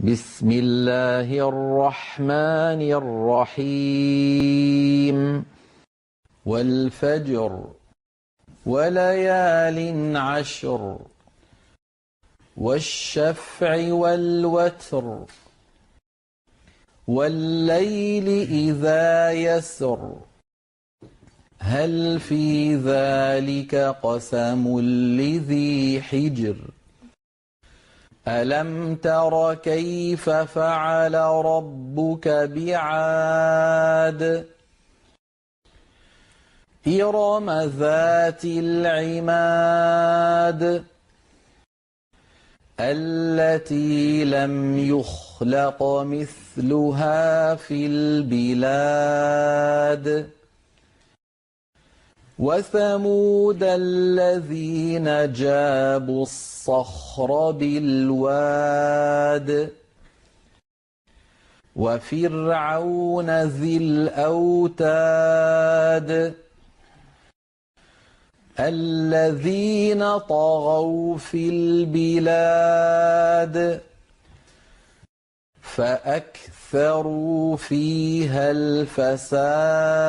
بسم الله الرحمن الرحيم والفجر وليال عشر والشفع والوتر والليل إذا يسر هل في ذلك قسم لذي حجر ألم تر كيف فعل ربك بعاد إرم ذات العماد التي لم يخلق مثلها في البلاد وثمود الذين جابوا الصخر بالواد وفرعون ذي الأوتاد الذين طغوا في البلاد فأكثروا فيها الفساد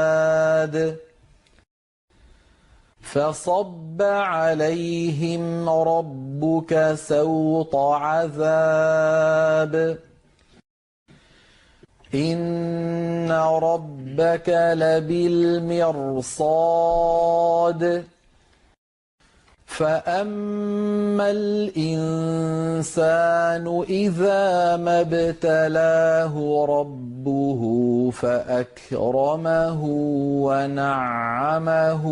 فصب عليهم ربك سوط عذاب إن ربك لبالمرصاد فأما الإنسان إذا ما ابتلاه ربه فأكرمه ونعمه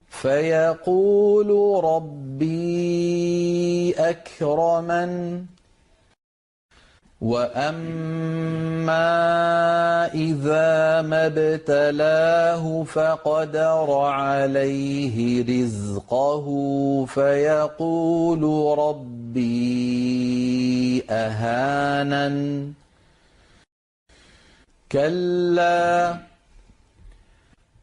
فيقول ربي أكرمن وأما إذا ما ابتلاه فقدر عليه رزقه فيقول ربي أهانن كلا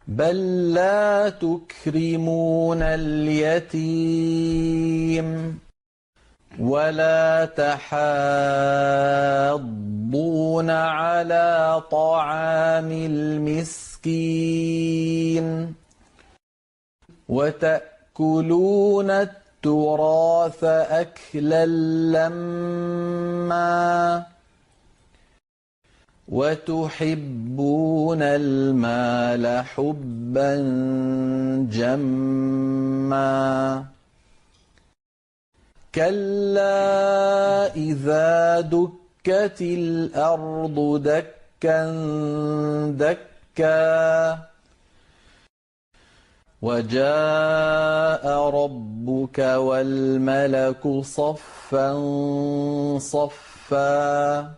بل لا تكرمون اليتيم ولا تحاضون على طعام المسكين وتأكلون التراث أكلا لما وتحبون المال حبا جما كلا إذا دكت الأرض دكا دكا وجاء ربك والملك صفا صفا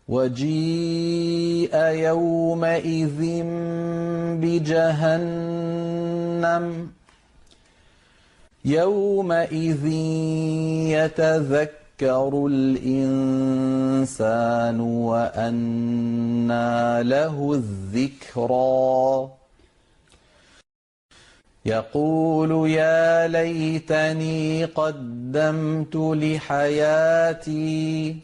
وجيء يومئذ بجهنم يومئذ يتذكر الإنسان وأنى له الذكرى يقول يا ليتني قدمت لحياتي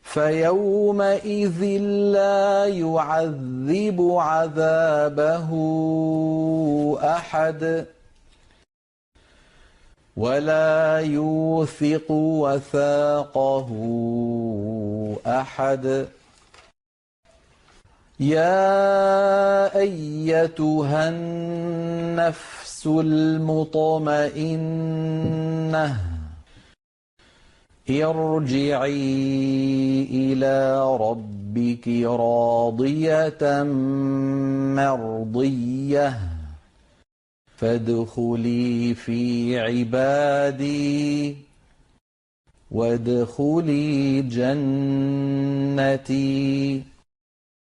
فيومئذ لا يعذب عذابه أحد ولا يوثق وثاقه أحد يا أيتها النفس المطمئنة ارجعي إلى ربك راضية مرضية فادخلي في عبادي وادخلي جنتي